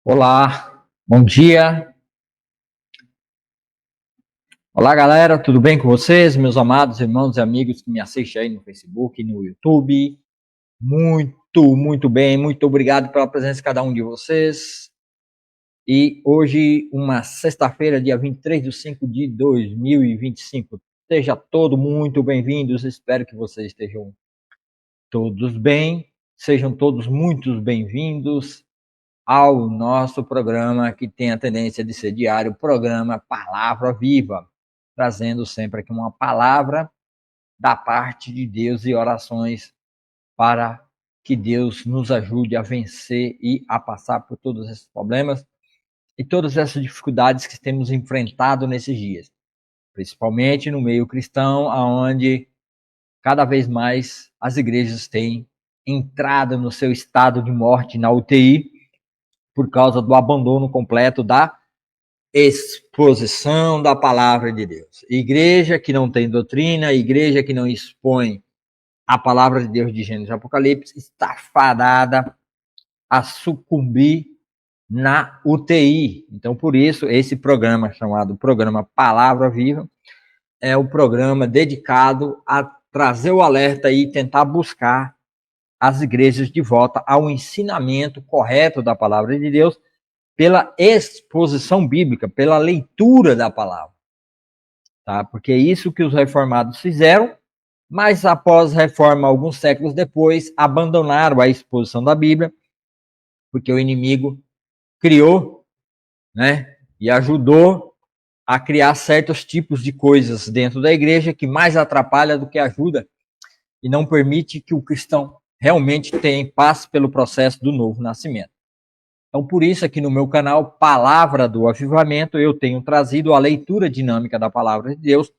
Olá, bom dia. Olá, galera, tudo bem com vocês, meus amados irmãos e amigos que me assistem aí no Facebook, no YouTube? Muito bem, muito obrigado pela presença de cada um de vocês. E hoje, uma sexta-feira, dia 23 de 5 de 2025. Seja todos muito bem-vindos, espero que vocês estejam todos bem, sejam todos muito bem-vindos ao nosso programa que tem a tendência de ser diário, o programa Palavra Viva, trazendo sempre aqui uma palavra da parte de Deus e orações para que Deus nos ajude a vencer e a passar por todos esses problemas e todas essas dificuldades que temos enfrentado nesses dias, principalmente no meio cristão, onde cada vez mais as igrejas têm entrado no seu estado de morte na UTI, por causa do abandono completo da exposição da palavra de Deus. Igreja que não tem doutrina, igreja que não expõe a palavra de Deus de Gênesis e Apocalipse, está fadada a sucumbir na UTI. Então, por isso, esse programa chamado Programa Palavra Viva é o programa dedicado a trazer o alerta e tentar buscar as igrejas de volta ao ensinamento correto da palavra de Deus, pela exposição bíblica, pela leitura da palavra. Tá? Porque é isso que os reformados fizeram, mas após a reforma, alguns séculos depois, abandonaram a exposição da Bíblia, porque o inimigo criou, né, e ajudou a criar certos tipos de coisas dentro da igreja que mais atrapalha do que ajuda, e não permite que o cristão realmente tenha paz pelo processo do novo nascimento. Então, por isso, aqui no meu canal Palavra do Avivamento, eu tenho trazido a leitura dinâmica da Palavra de Deus.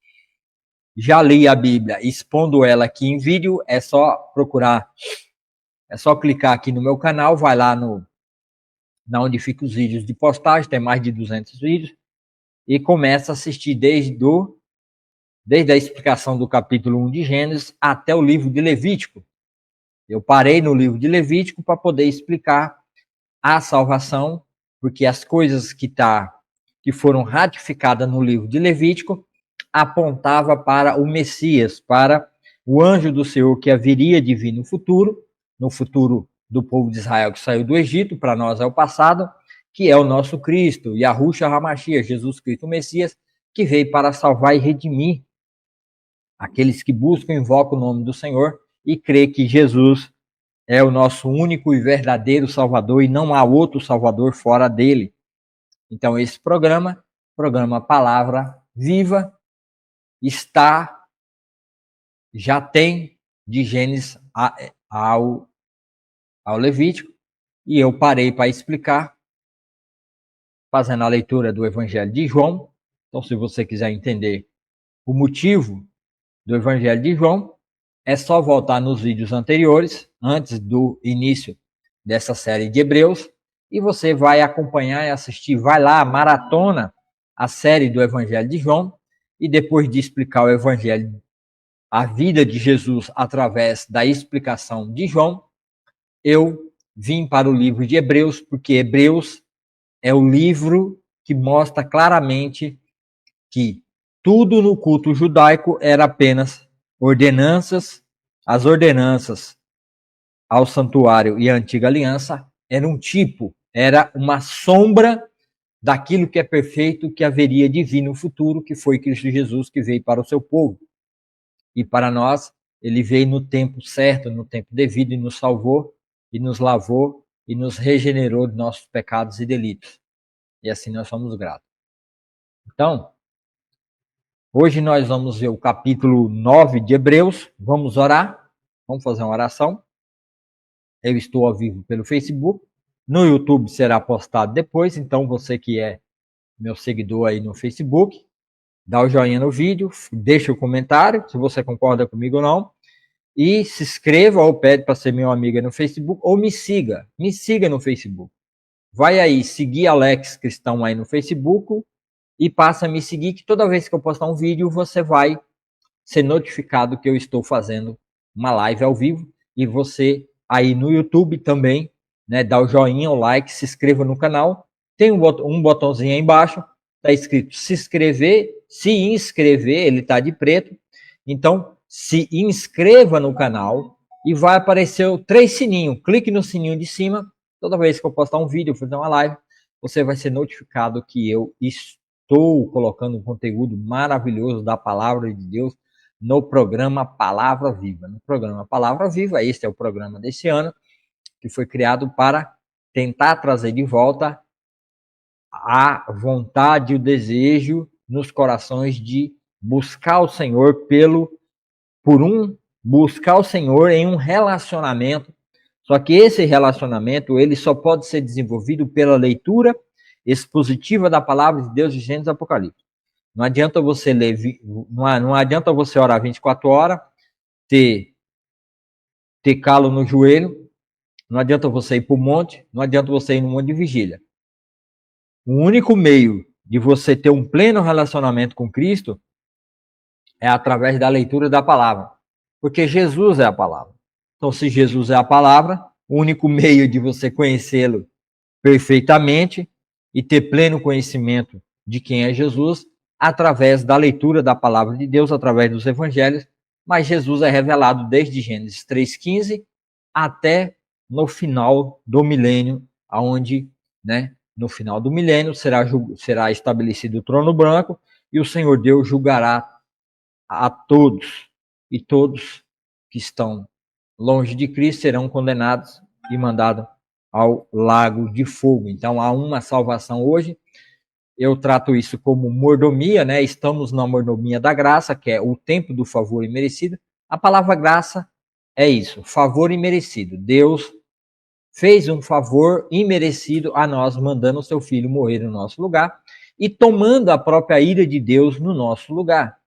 Já li a Bíblia, expondo ela aqui em vídeo, é só procurar, é só clicar aqui no meu canal, vai lá na onde ficam os vídeos de postagem, tem mais de 200 vídeos, e começa a assistir desde a explicação do capítulo 1 de Gênesis até o livro de Levítico. Eu parei no livro de Levítico para poder explicar a salvação, porque as coisas que foram ratificadas no livro de Levítico apontava para o Messias, para o anjo do Senhor que haveria de vir no futuro do povo de Israel que saiu do Egito, para nós é o passado, que é o nosso Cristo, Yahushua HaMashiach, Jesus Cristo, o Messias, que veio para salvar e redimir aqueles que buscam e invocam o nome do Senhor e crê que Jesus é o nosso único e verdadeiro Salvador e não há outro Salvador fora dele. Então, esse programa Palavra Viva, já tem de Gênesis ao Levítico, e eu parei para explicar, fazendo a leitura do Evangelho de João. Então, se você quiser entender o motivo do Evangelho de João, é só voltar nos vídeos anteriores, antes do início dessa série de Hebreus, e você vai acompanhar e assistir, vai lá, maratona a série do Evangelho de João, e depois de explicar o Evangelho, a vida de Jesus através da explicação de João, eu vim para o livro de Hebreus, porque Hebreus é o livro que mostra claramente que tudo no culto judaico era apenas ordenanças. As ordenanças ao santuário e à antiga aliança era uma sombra daquilo que é perfeito, que haveria de vir no futuro, que foi Cristo Jesus, que veio para o seu povo. E para nós, ele veio no tempo certo, no tempo devido, e nos salvou, e nos lavou, e nos regenerou de nossos pecados e delitos. E assim nós somos gratos. Então, hoje nós vamos ver o capítulo 9 de Hebreus. Vamos orar. Vamos fazer uma oração. Eu estou ao vivo pelo Facebook. No YouTube será postado depois. Então, você que é meu seguidor aí no Facebook, dá o joinha no vídeo, deixa o comentário, se você concorda comigo ou não. E se inscreva ou pede para ser meu amigo no Facebook, ou me siga no Facebook. Vai aí, seguir Alex Cristão aí no Facebook e passa a me seguir, que toda vez que eu postar um vídeo, você vai ser notificado que eu estou fazendo uma live ao vivo. E você aí no YouTube também né? Dá o joinha, o like, se inscreva no canal. Tem um botãozinho aí embaixo, está escrito se inscrever, ele está de preto. Então, se inscreva no canal e vai aparecer o 3 sininhos. Clique no sininho de cima. Toda vez que eu postar um vídeo, fazer uma live, você vai ser notificado que eu estou colocando um conteúdo maravilhoso da Palavra de Deus no programa Palavra Viva. No programa Palavra Viva, este é o programa desse ano, que foi criado para tentar trazer de volta a vontade e o desejo nos corações de buscar o Senhor buscar o Senhor em um relacionamento. Só que esse relacionamento, ele só pode ser desenvolvido pela leitura expositiva da palavra de Deus de Gênesis e Apocalipse. Não adianta você ler, não adianta você orar 24 horas, ter calo no joelho, não adianta você ir para o monte, não adianta você ir no monte de vigília. O único meio de você ter um pleno relacionamento com Cristo é através da leitura da palavra. Porque Jesus é a palavra. Então, se Jesus é a palavra, o único meio de você conhecê-lo perfeitamente e ter pleno conhecimento de quem é Jesus, através da leitura da palavra de Deus, através dos evangelhos. Mas Jesus é revelado desde Gênesis 3,15 até no final do milênio, aonde, né, no final do milênio será estabelecido o trono branco e o Senhor Deus julgará a todos, e todos que estão longe de Cristo serão condenados e mandados ao lago de fogo. Então há uma salvação hoje. Eu trato isso como mordomia, né? Estamos na mordomia da graça, que é o tempo do favor imerecido. A palavra graça é isso, favor imerecido. Deus fez um favor imerecido a nós, mandando o seu filho morrer no nosso lugar e tomando a própria ira de Deus no nosso lugar.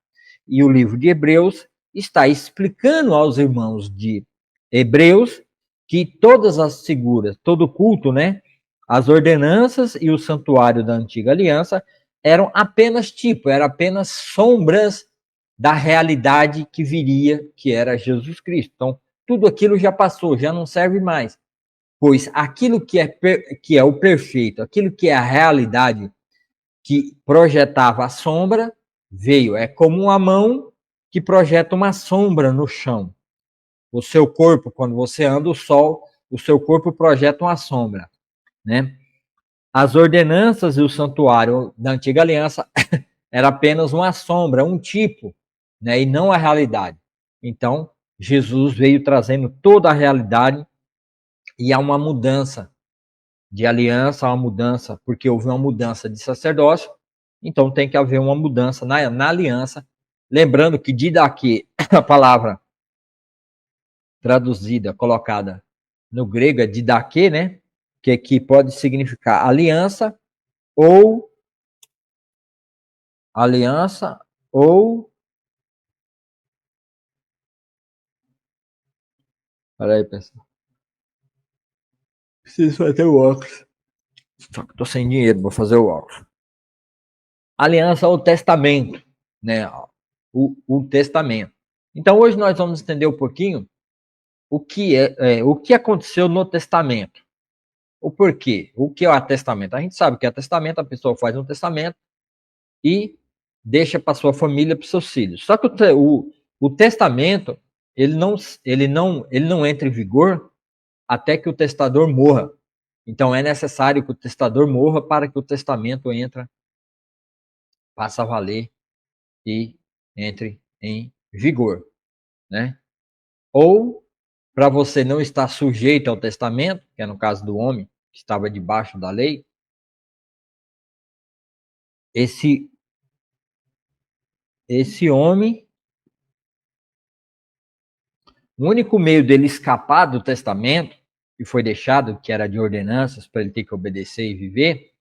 E o livro de Hebreus está explicando aos irmãos de Hebreus que todas as figuras, todo culto, né, as ordenanças e o santuário da antiga aliança eram apenas eram apenas sombras da realidade que viria, que era Jesus Cristo. Então, tudo aquilo já passou, já não serve mais. Pois aquilo que é o perfeito, aquilo que é a realidade que projetava a sombra, veio. É como uma mão que projeta uma sombra no chão. O seu corpo, quando você anda, o sol, o seu corpo projeta uma sombra, né? As ordenanças e o santuário da antiga aliança era apenas uma sombra, um tipo, né? E não a realidade. Então, Jesus veio trazendo toda a realidade e há uma mudança de aliança, há uma mudança, porque houve uma mudança de sacerdócio, então tem que haver uma mudança na aliança. Lembrando que didaquê, a palavra traduzida, colocada no grego é didaquê, né? Que aqui pode significar aliança ou Peraí, pessoal. Preciso fazer o óculos. Só que tô sem dinheiro, vou fazer o óculos. Aliança ou testamento, né? O testamento. Então hoje nós vamos entender um pouquinho o que aconteceu no testamento. O porquê? O que é o testamento? A gente sabe que é testamento, a pessoa faz um testamento e deixa para sua família, para seus filhos. Só que o testamento ele não entra em vigor até que o testador morra. Então é necessário que o testador morra para que o testamento passe a valer e entre em vigor, né? Ou para você não estar sujeito ao testamento, que é no caso do homem que estava debaixo da lei, esse homem, o único meio dele escapar do testamento que foi deixado, que era de ordenanças para ele ter que obedecer e viver,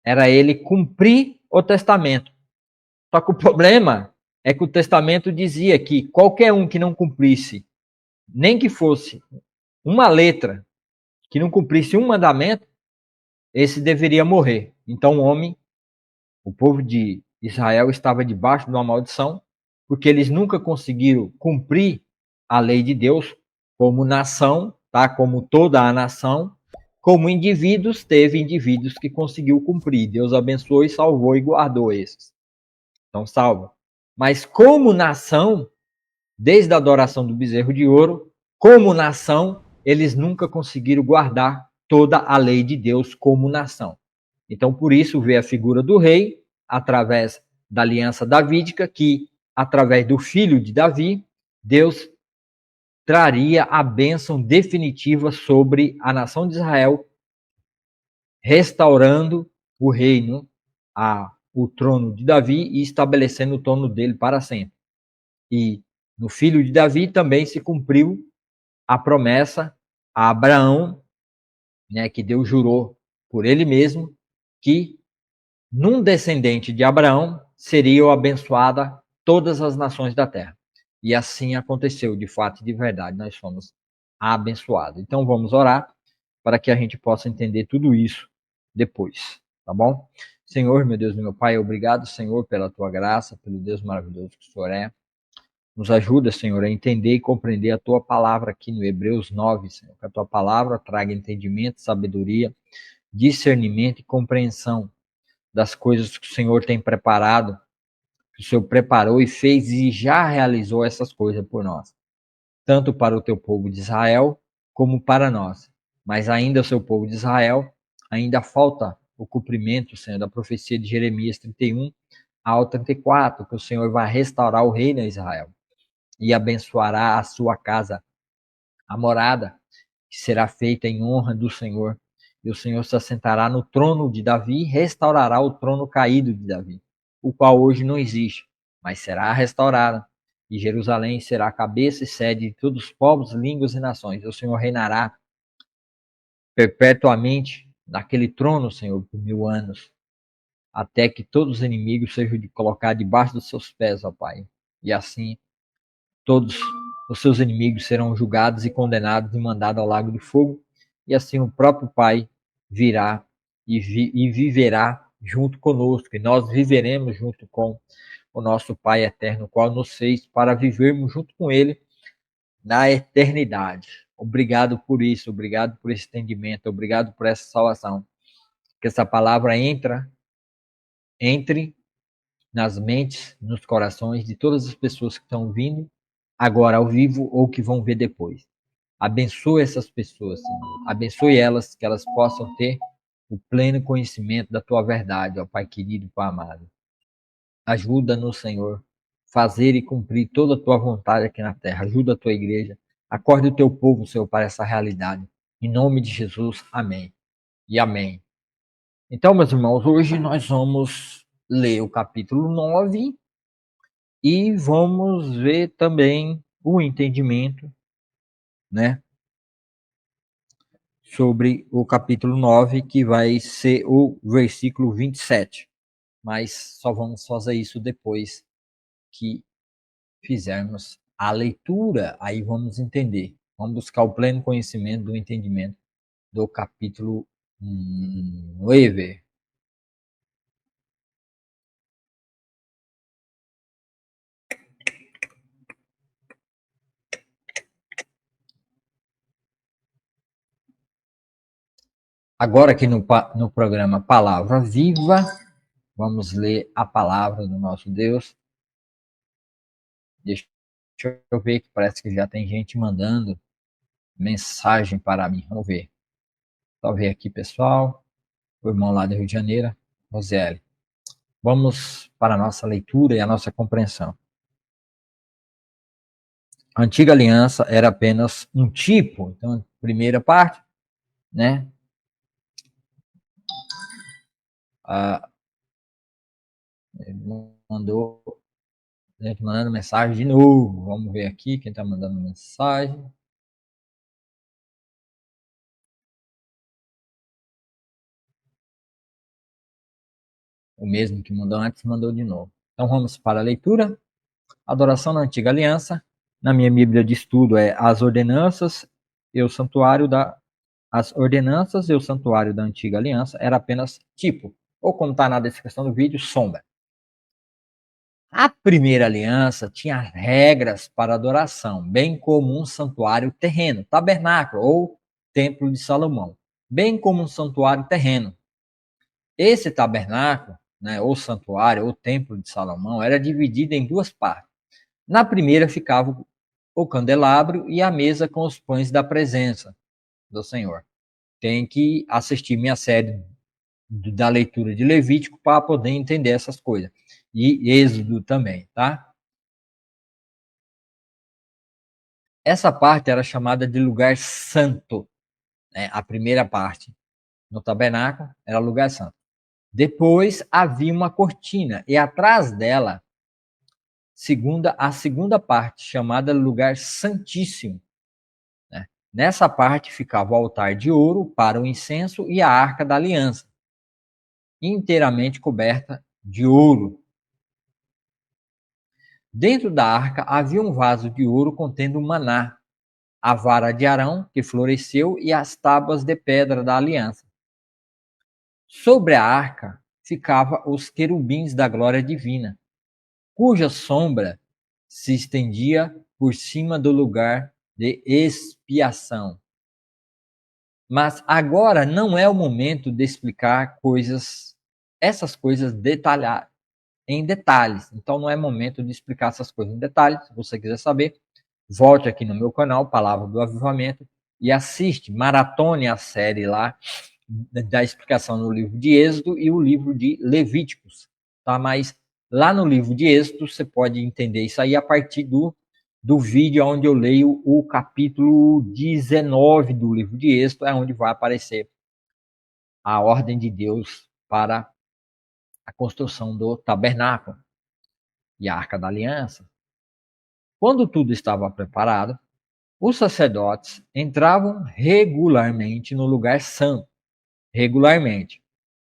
era ele cumprir o testamento. Só que o problema é que o testamento dizia que qualquer um que não cumprisse, nem que fosse uma letra, que não cumprisse um mandamento, esse deveria morrer. Então o povo de Israel estava debaixo de uma maldição, porque eles nunca conseguiram cumprir a lei de Deus como nação, tá? Como toda a nação, como indivíduos, teve indivíduos que conseguiu cumprir. Deus abençoou e salvou e guardou esses. Então, salva. Mas como nação, desde a adoração do bezerro de ouro, como nação, eles nunca conseguiram guardar toda a lei de Deus como nação. Então, por isso, vê a figura do rei, através da aliança davídica, que, através do filho de Davi, Deus traria a bênção definitiva sobre a nação de Israel, restaurando o reino, o trono de Davi e estabelecendo o trono dele para sempre. E no filho de Davi também se cumpriu a promessa a Abraão, né, que Deus jurou por ele mesmo, que num descendente de Abraão seriam abençoadas todas as nações da terra. E assim aconteceu, de fato e de verdade, nós fomos abençoados. Então vamos orar para que a gente possa entender tudo isso depois, tá bom? Senhor, meu Deus e meu Pai, obrigado, Senhor, pela tua graça, pelo Deus maravilhoso que o Senhor é. Nos ajuda, Senhor, a entender e compreender a tua palavra aqui no Hebreus 9, Senhor. Que a tua palavra traga entendimento, sabedoria, discernimento e compreensão das coisas que o Senhor tem preparado, que o Senhor preparou e fez e já realizou essas coisas por nós, tanto para o teu povo de Israel como para nós. Mas ainda o seu povo de Israel, ainda falta o cumprimento, Senhor, da profecia de Jeremias 31 ao 34, que o Senhor vai restaurar o reino a Israel e abençoará a sua casa, a morada, que será feita em honra do Senhor. E o Senhor se assentará no trono de Davi e restaurará o trono caído de Davi, o qual hoje não existe, mas será restaurado. E Jerusalém será a cabeça e sede de todos os povos, línguas e nações. O Senhor reinará perpetuamente naquele trono, Senhor, por 1000 anos, até que todos os inimigos sejam colocados debaixo dos seus pés, ó Pai. E assim todos os seus inimigos serão julgados e condenados e mandados ao lago de fogo, e assim o próprio Pai virá e viverá junto conosco, e nós viveremos junto com o nosso Pai eterno, qual nos fez para vivermos junto com Ele na eternidade. Obrigado por isso, obrigado por esse entendimento, obrigado por essa salvação. Que essa palavra entre nas mentes, nos corações de todas as pessoas que estão vindo agora ao vivo ou que vão ver depois. Abençoe essas pessoas, Senhor. Abençoe elas, que elas possam ter o pleno conhecimento da tua verdade, ó Pai querido, Pai amado. Ajuda-nos, Senhor, fazer e cumprir toda a tua vontade aqui na terra. Ajuda a tua igreja. Acorde o teu povo, Senhor, para essa realidade. Em nome de Jesus, amém. E amém. Então, meus irmãos, hoje nós vamos ler o capítulo 9 e vamos ver também o entendimento, né, sobre o capítulo 9, que vai ser o versículo 27. Mas só vamos fazer isso depois que fizermos a leitura. Aí vamos entender. Vamos buscar o pleno conhecimento do entendimento do capítulo 9. Agora aqui no programa Palavra Viva, vamos ler a palavra do nosso Deus. Deixa eu ver, que parece que já tem gente mandando mensagem para mim. Vamos ver. Só ver aqui, pessoal. O irmão lá do Rio de Janeiro, Rosiele. Vamos para a nossa leitura e a nossa compreensão. A antiga aliança era apenas um tipo. Então, primeira parte, né? Mandou, gente mandando mensagem de novo. Vamos ver aqui quem está mandando mensagem. O mesmo que mandou antes, mandou de novo. Então vamos para a leitura. Adoração na antiga aliança. Na minha Bíblia de estudo é as ordenanças e o santuário da antiga aliança era apenas tipo, ou como está na descrição do vídeo, sombra. A primeira aliança tinha regras para adoração, bem como um santuário terreno, tabernáculo ou templo de Salomão. bem como um santuário terreno. Esse tabernáculo, né, ou santuário, ou templo de Salomão, era dividido em duas partes. Na primeira ficava o candelabro e a mesa com os pães da presença do Senhor. Tem que assistir minha série da leitura de Levítico para poder entender essas coisas. E Êxodo também, tá? Essa parte era chamada de lugar santo, né? A primeira parte no tabernáculo era lugar santo. Depois havia uma cortina e atrás dela a segunda parte, chamada lugar santíssimo. Né? Nessa parte ficava o altar de ouro para o incenso e a arca da aliança, inteiramente coberta de ouro. Dentro da arca havia um vaso de ouro contendo maná, a vara de Arão, que floresceu, e as tábuas de pedra da aliança. Sobre a arca ficavam os querubins da glória divina, cuja sombra se estendia por cima do lugar de expiação. Mas agora não é o momento de explicar essas coisas em detalhes. Então não é momento de explicar essas coisas em detalhes. Se você quiser saber, volte aqui no meu canal, Palavra do Avivamento, e assiste, maratone a série lá da explicação no livro de Êxodo e o livro de Levíticos, tá? Mas lá no livro de Êxodo você pode entender isso aí a partir do vídeo onde eu leio o capítulo 19 do livro de Êxodo, é onde vai aparecer a ordem de Deus para a construção do tabernáculo e a Arca da Aliança. Quando tudo estava preparado, os sacerdotes entravam regularmente no lugar santo. Regularmente.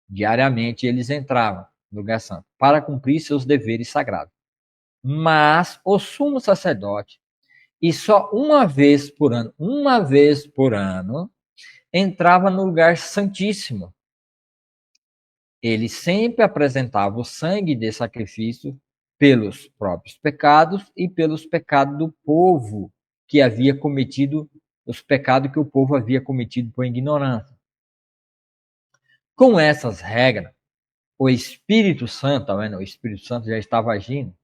Diariamente eles entravam no lugar santo para cumprir seus deveres sagrados. Mas o sumo sacerdote, e só uma vez por ano, entrava no lugar santíssimo. Ele sempre apresentava o sangue de sacrifício pelos próprios pecados e pelos pecados do povo que havia cometido, os pecados que o povo havia cometido por ignorância. Com essas regras, o Espírito Santo, tá vendo? O Espírito Santo já estava agindo,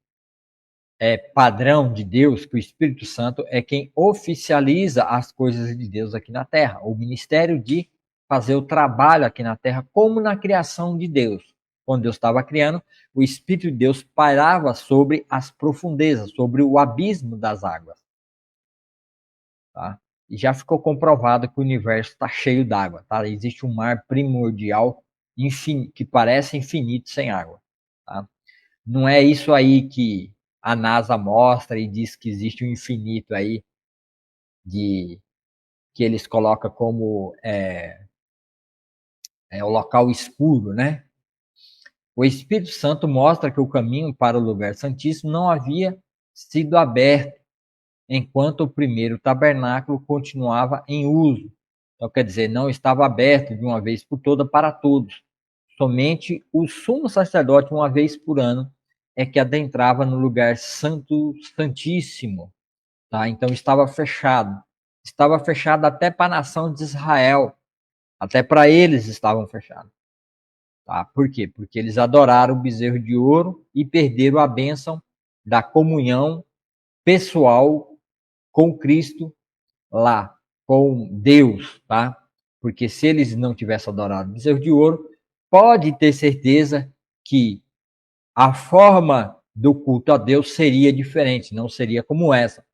é padrão de Deus, que o Espírito Santo é quem oficializa as coisas de Deus aqui na Terra, o ministério de fazer o trabalho aqui na Terra, como na criação de Deus. Quando Deus estava criando, o Espírito de Deus pairava sobre as profundezas, sobre o abismo das águas. Tá? E já ficou comprovado que o universo está cheio d'água. Tá? Existe um mar primordial que parece infinito sem água. Tá? Não é isso aí que a NASA mostra e diz que existe um infinito aí, que eles colocam como o local escuro, né? O Espírito Santo mostra que o caminho para o lugar santíssimo não havia sido aberto enquanto o primeiro tabernáculo continuava em uso. Então, quer dizer, não estava aberto de uma vez por toda para todos. Somente o sumo sacerdote, uma vez por ano, é que adentrava no lugar santíssimo. Tá? Então, estava fechado. Estava fechado até para a nação de Israel. Até para eles estavam fechados. Tá? Por quê? Porque eles adoraram o bezerro de ouro e perderam a bênção da comunhão pessoal com Cristo lá, com Deus, tá? Porque se eles não tivessem adorado o bezerro de ouro, pode ter certeza que a forma do culto a Deus seria diferente, não seria como essa.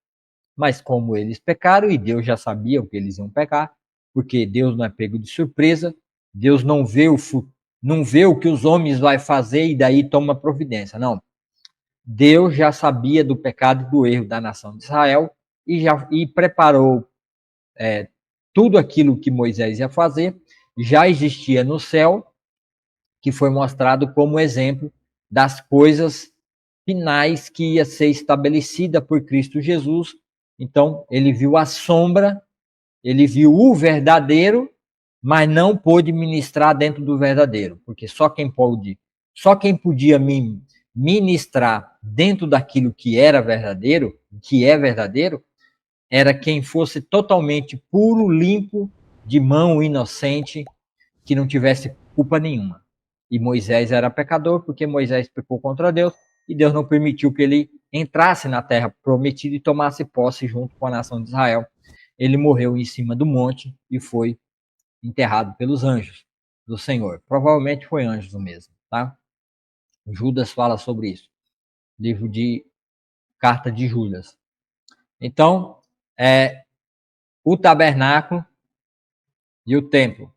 Mas como eles pecaram, e Deus já sabia o que eles iam pecar, porque Deus não é pego de surpresa, Deus não vê o que os homens vão fazer e daí toma providência. Não. Deus já sabia do pecado e do erro da nação de Israel e preparou tudo aquilo que Moisés ia fazer, já existia no céu, que foi mostrado como exemplo das coisas finais que ia ser estabelecida por Cristo Jesus. Então, ele viu a sombra, ele viu o verdadeiro, mas não pôde ministrar dentro do verdadeiro, porque só quem podia ministrar dentro daquilo que era verdadeiro, que é verdadeiro, era quem fosse totalmente puro, limpo de mão inocente que não tivesse culpa nenhuma. E Moisés era pecador porque Moisés pecou contra Deus e Deus não permitiu que ele entrasse na terra prometida e tomasse posse junto com a nação de Israel. Ele morreu em cima do monte e foi enterrado pelos anjos do Senhor. Provavelmente foi anjos mesmo, tá? Judas fala sobre isso. Livro de Carta de Judas. Então, o tabernáculo e o templo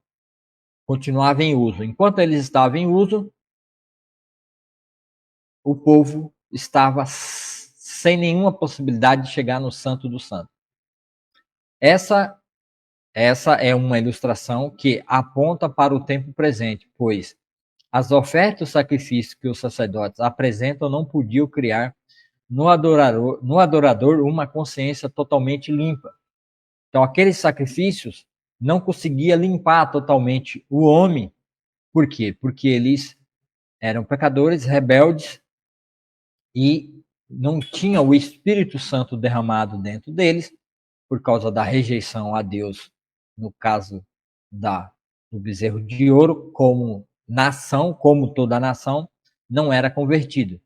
continuavam em uso. Enquanto eles estavam em uso, o povo estava sem nenhuma possibilidade de chegar no Santo do Santo. Essa é uma ilustração que aponta para o tempo presente, pois as ofertas e os sacrifícios que os sacerdotes apresentam não podiam criar no adorador uma consciência totalmente limpa. Então, aqueles sacrifícios não conseguiam limpar totalmente o homem. Por quê? Porque eles eram pecadores, rebeldes, e não tinham o Espírito Santo derramado dentro deles, por causa da rejeição a Deus, no caso do bezerro de ouro, como nação, como toda a nação, não era convertido.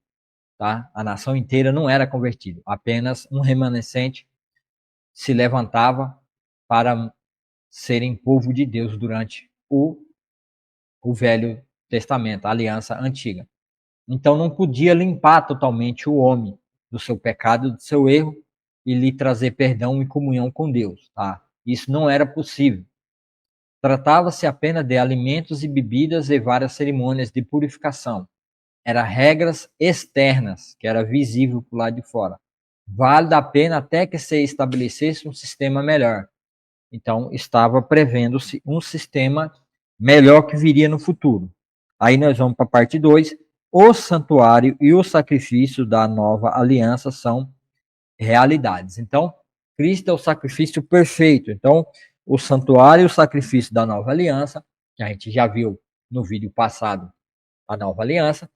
Tá? A nação inteira não era convertida, apenas um remanescente se levantava para serem povo de Deus durante o Velho Testamento, a aliança antiga. Então não podia limpar totalmente o homem do seu pecado, do seu erro, e lhe trazer perdão e comunhão com Deus. Tá? Isso não era possível. Tratava-se apenas de alimentos e bebidas e várias cerimônias de purificação. Eram regras externas, que era visível por lado de fora. Vale a pena até que se estabelecesse um sistema melhor. Então, estava prevendo-se um sistema melhor que viria no futuro. Aí nós vamos para a parte 2. O santuário e o sacrifício da nova aliança são realidades. Então, Cristo é o sacrifício perfeito. Então, o santuário e o sacrifício da nova aliança, que a gente já viu no vídeo passado, a nova aliança,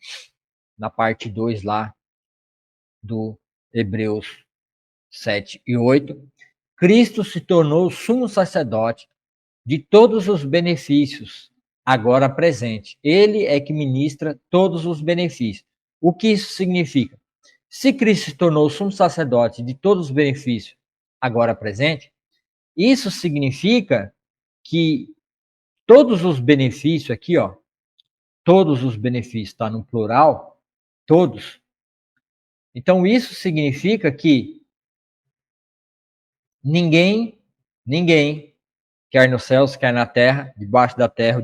na parte 2 lá do Hebreus 7 e 8, Cristo se tornou sumo sacerdote de todos os benefícios agora presente. Ele é que ministra todos os benefícios. O que isso significa? Se Cristo se tornou sumo sacerdote de todos os benefícios agora presente, isso significa que todos os benefícios aqui, ó, todos os benefícios, está no plural, todos. Então isso significa que ninguém, quer nos céus, quer na terra, debaixo da terra,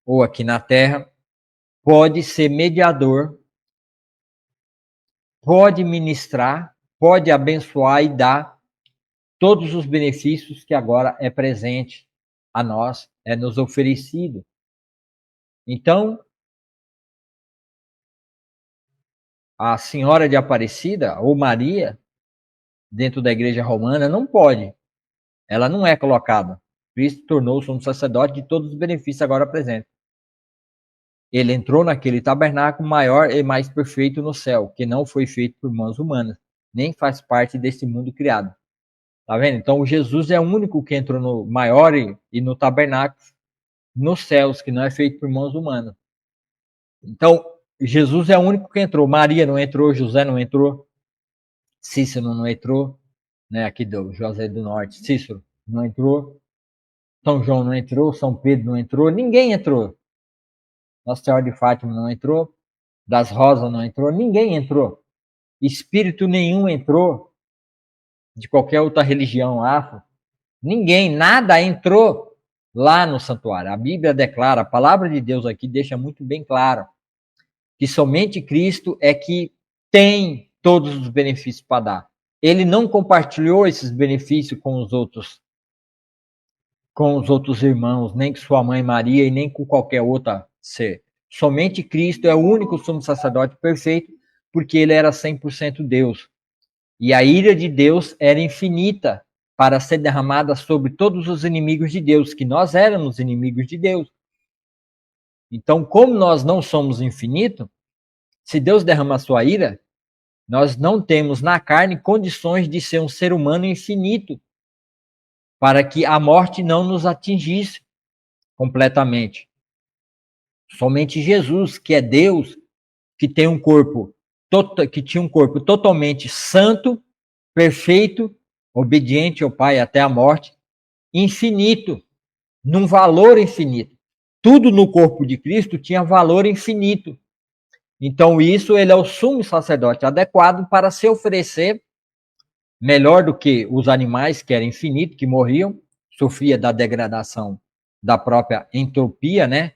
ou aqui na terra, pode ser mediador, pode ministrar, pode abençoar e dar todos os benefícios que agora é presente a nós, é nos oferecido. Então, a Senhora de Aparecida, ou Maria, dentro da Igreja Romana, não pode. Ela não é colocada. Cristo tornou-se um sacerdote de todos os benefícios agora presentes. Ele entrou naquele tabernáculo maior e mais perfeito no céu, que não foi feito por mãos humanas, nem faz parte desse mundo criado. Tá vendo? Então, Jesus é o único que entrou no maior e no tabernáculo nos céus, que não é feito por mãos humanas. Então, Jesus é o único que entrou. Maria não entrou, José não entrou, Cícero não entrou, né? Aqui do José do Norte, Cícero não entrou, São João não entrou, São Pedro não entrou, ninguém entrou. Nossa Senhora de Fátima não entrou, das Rosas não entrou, ninguém entrou. Espírito nenhum entrou, de qualquer outra religião afro. Ninguém, nada entrou lá no santuário. A Bíblia declara, a palavra de Deus aqui deixa muito bem claro que somente Cristo é que tem todos os benefícios para dar. Ele não compartilhou esses benefícios com os outros irmãos, nem com sua mãe Maria e nem com qualquer outra ser. Somente Cristo é o único sumo sacerdote perfeito, porque ele era 100% Deus. E a ira de Deus era infinita para ser derramada sobre todos os inimigos de Deus, que nós éramos inimigos de Deus. Então, como nós não somos infinitos, se Deus derrama a sua ira, nós não temos na carne condições de ser um ser humano infinito para que a morte não nos atingisse completamente. Somente Jesus, que é Deus, que tem um corpo que tinha um corpo totalmente santo, perfeito, obediente ao Pai até a morte, infinito, num valor infinito. Tudo no corpo de Cristo tinha valor infinito. Então isso, ele é o sumo sacerdote adequado para se oferecer melhor do que os animais, que era infinito, que morriam, sofria da degradação da própria entropia, né?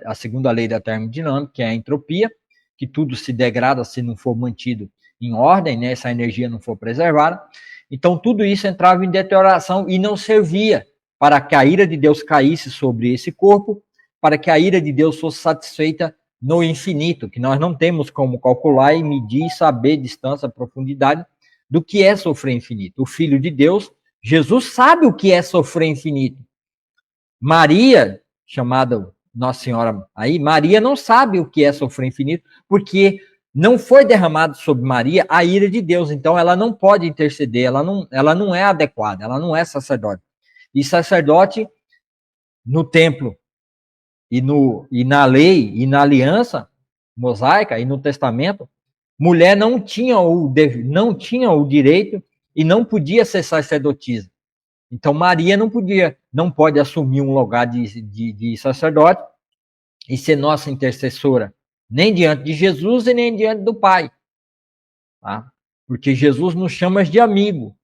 A segunda lei da termodinâmica, que é a entropia, que tudo se degrada se não for mantido em ordem, né? Se a energia não for preservada. Então tudo isso entrava em deterioração e não servia para que a ira de Deus caísse sobre esse corpo, para que a ira de Deus fosse satisfeita no infinito, que nós não temos como calcular e medir, saber distância, profundidade do que é sofrer infinito. O Filho de Deus, Jesus, sabe o que é sofrer infinito. Maria, chamada Nossa Senhora aí, Maria não sabe o que é sofrer infinito, porque não foi derramado sobre Maria a ira de Deus, então ela não pode interceder, ela não é adequada, ela não é sacerdote. E sacerdote no templo e na lei e na aliança mosaica e no testamento, mulher não tinha o direito e não podia ser sacerdotisa. Então Maria não pode assumir um lugar de sacerdote e ser nossa intercessora, nem diante de Jesus e nem diante do Pai. Tá? Porque Jesus nos chama de amigo.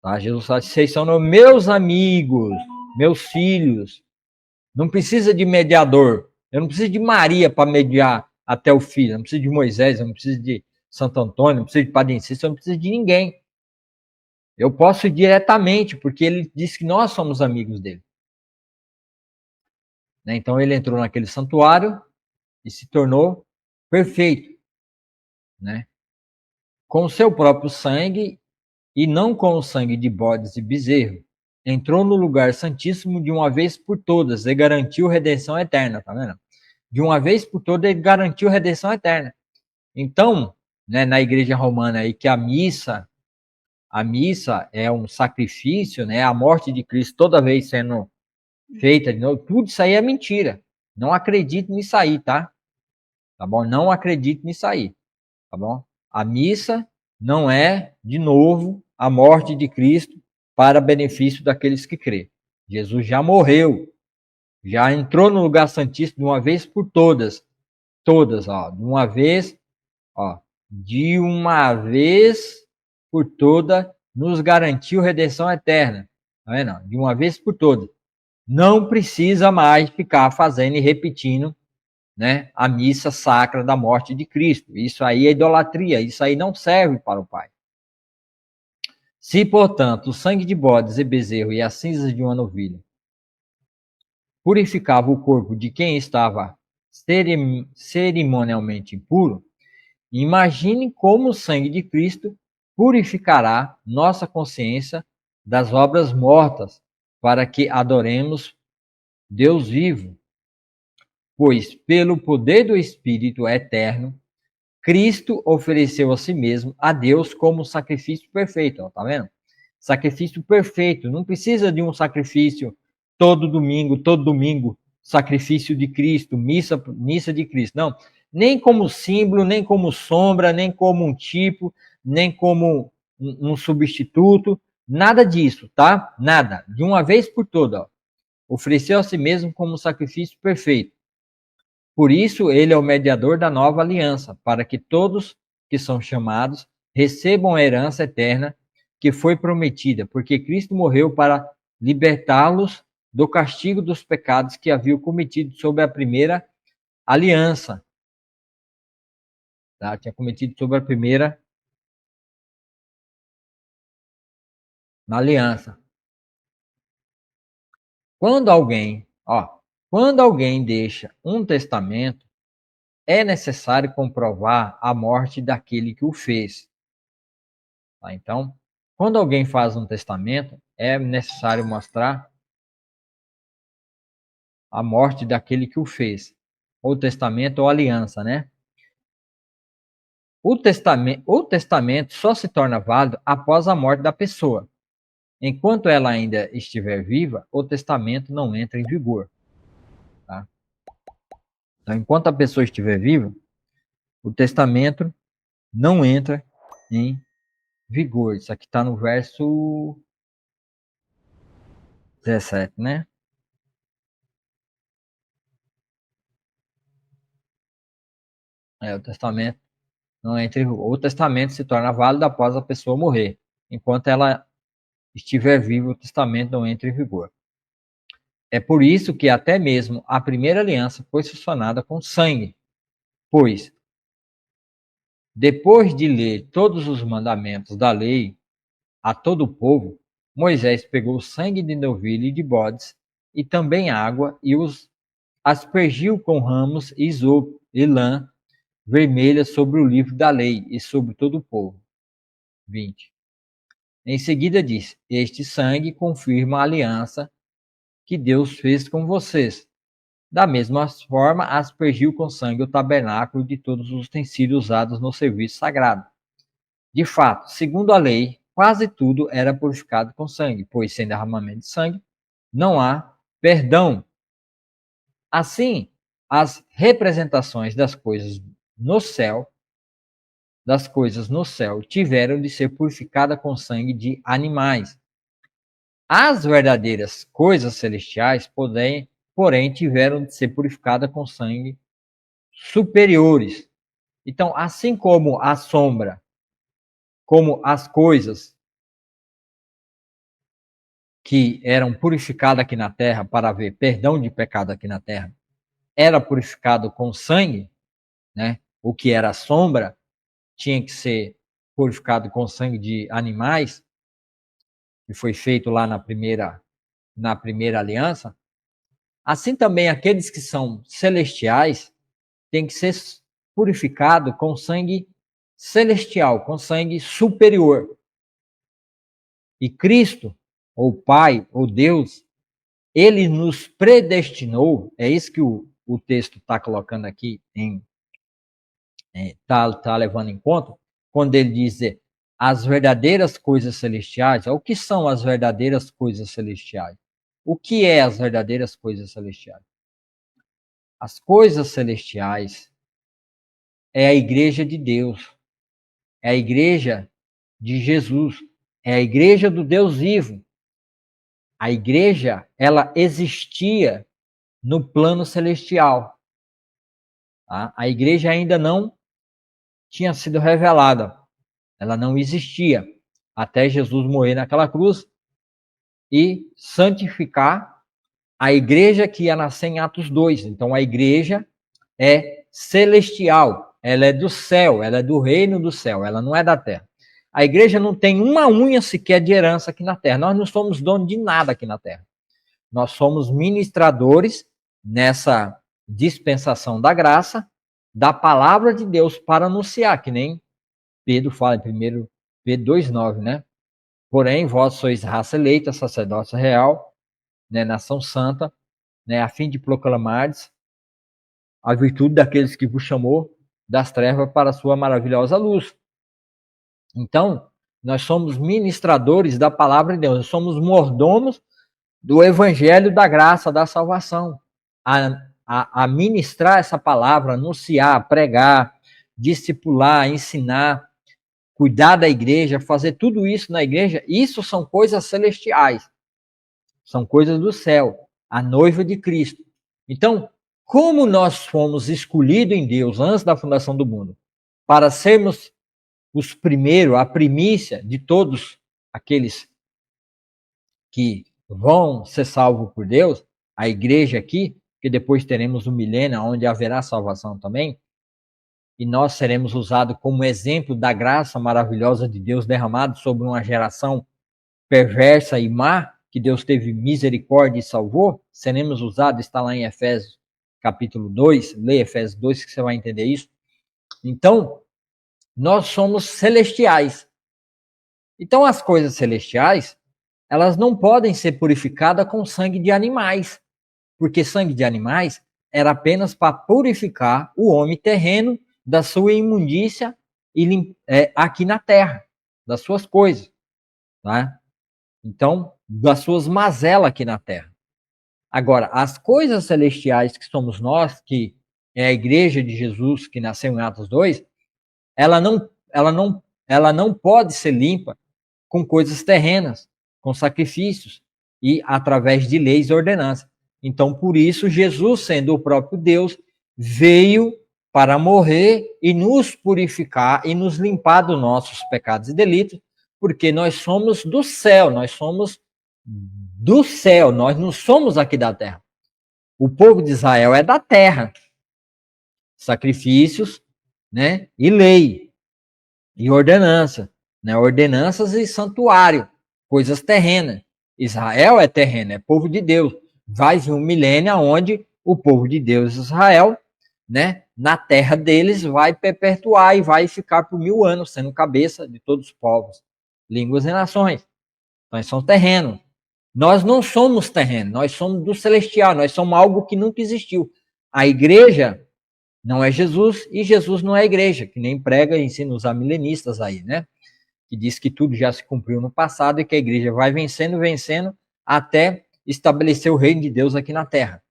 Tá? Jesus fala, vocês são meus amigos, meus filhos. Não precisa de mediador. Eu não preciso de Maria para mediar até o filho. Eu não preciso de Moisés, eu não preciso de Santo Antônio, eu não preciso de Padre Inciso, eu não preciso de ninguém. Eu posso ir diretamente, porque ele disse que nós somos amigos dele. Então ele entrou naquele santuário e se tornou perfeito, né? Com o seu próprio sangue e não com o sangue de bodes e bezerro. Entrou no lugar santíssimo de uma vez por todas e garantiu redenção eterna, tá vendo? De uma vez por todas ele garantiu redenção eterna. Então, né, na igreja romana aí que a missa é um sacrifício, né? A morte de Cristo toda vez sendo feita de novo, tudo isso aí é mentira. Não acredite nisso aí, tá? Tá bom? Não acredite nisso aí, tá bom? A missa não é, de novo, a morte de Cristo para benefício daqueles que crê. Jesus já morreu, já entrou no lugar santíssimo de uma vez por todas. Todas, ó, de uma vez por toda, nos garantiu redenção eterna. Tá vendo? De uma vez por todas. Não precisa mais ficar fazendo e repetindo, né, a missa sacra da morte de Cristo. Isso aí é idolatria, isso aí não serve para o Pai. Se, portanto, o sangue de bodes e bezerro e as cinzas de uma novilha purificava o corpo de quem estava cerimonialmente impuro, imagine como o sangue de Cristo purificará nossa consciência das obras mortas, para que adoremos Deus vivo. Pois, pelo poder do Espírito eterno, Cristo ofereceu a si mesmo a Deus como sacrifício perfeito. Ó, tá vendo? Sacrifício perfeito. Não precisa de um sacrifício todo domingo, sacrifício de Cristo, missa de Cristo. Não. Nem como símbolo, nem como sombra, nem como um tipo, nem como um substituto. Nada disso, tá? Nada. De uma vez por toda. Ofereceu a si mesmo como sacrifício perfeito. Por isso, ele é o mediador da nova aliança, para que todos que são chamados recebam a herança eterna que foi prometida, porque Cristo morreu para libertá-los do castigo dos pecados que haviam cometido sob a primeira aliança. Tá? Tinha cometido sob a primeira aliança. Quando alguém deixa um testamento, é necessário comprovar a morte daquele que o fez. Tá? Então, quando alguém faz um testamento, é necessário mostrar a morte daquele que o fez. Ou testamento ou aliança, né? O testamento só se torna válido após a morte da pessoa. enquanto ela ainda estiver viva, o testamento não entra em vigor. Tá? Então, enquanto a pessoa estiver viva, o testamento não entra em vigor. Isso aqui está no verso 17, né? O testamento não entra em vigor. O testamento se torna válido após a pessoa morrer. Enquanto ela estiver viva, o testamento não entra em vigor. É por isso que até mesmo a primeira aliança foi sancionada com sangue, pois, depois de ler todos os mandamentos da lei a todo o povo, Moisés pegou o sangue de novilho e de bodes, e também água, e os aspergiu com ramos e isopo e lã vermelha sobre o livro da lei e sobre todo o povo. 20. Em seguida disse: este sangue confirma a aliança que Deus fez com vocês. Da mesma forma, aspergiu com sangue o tabernáculo de todos os utensílios usados no serviço sagrado. De fato, segundo a lei, quase tudo era purificado com sangue, pois sem derramamento de sangue não há perdão. Assim, as representações das coisas no céu tiveram de ser purificadas com sangue de animais. As verdadeiras coisas celestiais, porém, tiveram de ser purificadas com sangue superiores. Então, assim como a sombra, como as coisas que eram purificadas aqui na terra para haver perdão de pecado aqui na terra, era purificado com sangue, né? O que era sombra tinha que ser purificado com sangue de animais, que foi feito lá na primeira aliança. Assim também aqueles que são celestiais têm que ser purificados com sangue celestial, com sangue superior. E Cristo, ou Pai, ou Deus, ele nos predestinou, é isso que o texto está colocando aqui, tá levando em conta, quando ele diz as verdadeiras coisas celestiais. O que são as verdadeiras coisas celestiais? O que é as verdadeiras coisas celestiais? As coisas celestiais é a igreja de Deus, é a igreja de Jesus, é a igreja do Deus vivo. A igreja, ela existia no plano celestial. Tá? A igreja ainda não tinha sido revelada, ela não existia até Jesus morrer naquela cruz e santificar a igreja que ia nascer em Atos 2. Então a igreja é celestial, ela é do céu, ela é do reino do céu, ela não é da terra. A igreja não tem uma unha sequer de herança aqui na terra. Nós não somos donos de nada aqui na terra. Nós somos ministradores nessa dispensação da graça, da palavra de Deus para anunciar, que nem Pedro fala em 1 Pedro 2,9, né? Porém, vós sois raça eleita, sacerdócio real, né, nação santa, né, a fim de proclamardes a virtude daqueles que vos chamou das trevas para a sua maravilhosa luz. Então, nós somos ministradores da palavra de Deus, nós somos mordomos do evangelho da graça, da salvação. A ministrar essa palavra, anunciar, pregar, discipular, ensinar, cuidar da igreja, fazer tudo isso na igreja, isso são coisas celestiais. São coisas do céu, a noiva de Cristo. Então, como nós fomos escolhidos em Deus antes da fundação do mundo, para sermos os primeiros, a primícia de todos aqueles que vão ser salvos por Deus, a igreja aqui, que depois teremos o milênio, onde haverá salvação também, e nós seremos usados como exemplo da graça maravilhosa de Deus derramado sobre uma geração perversa e má, que Deus teve misericórdia e salvou, seremos usados, está lá em Efésios capítulo 2, leia Efésios 2 que você vai entender isso. Então, nós somos celestiais. Então, as coisas celestiais, elas não podem ser purificadas com sangue de animais, porque sangue de animais era apenas para purificar o homem terreno da sua imundícia aqui na terra, das suas coisas. Tá? Então, das suas mazelas aqui na Terra. Agora, as coisas celestiais que somos nós, que é a igreja de Jesus que nasceu em Atos 2, ela não pode ser limpa com coisas terrenas, com sacrifícios e através de leis e ordenanças. Então, por isso, Jesus, sendo o próprio Deus, veio para morrer e nos purificar e nos limpar dos nossos pecados e delitos, porque nós somos do céu, nós somos do céu, nós não somos aqui da terra. O povo de Israel é da terra. Sacrifícios, né, e lei, e ordenança, né, ordenanças e santuário, coisas terrenas. Israel é terreno, é povo de Deus. Vai vir um milênio onde o povo de Deus, Israel, né, na terra deles vai perpetuar e vai ficar por 1000 anos, sendo cabeça de todos os povos, línguas e nações. Nós somos terrenos. Nós não somos terreno, nós somos do celestial, nós somos algo que nunca existiu. A igreja não é Jesus e Jesus não é a igreja, que nem prega e ensina os amilenistas aí, né? Que diz que tudo já se cumpriu no passado e que a igreja vai vencendo, vencendo, até estabelecer o reino de Deus aqui na terra.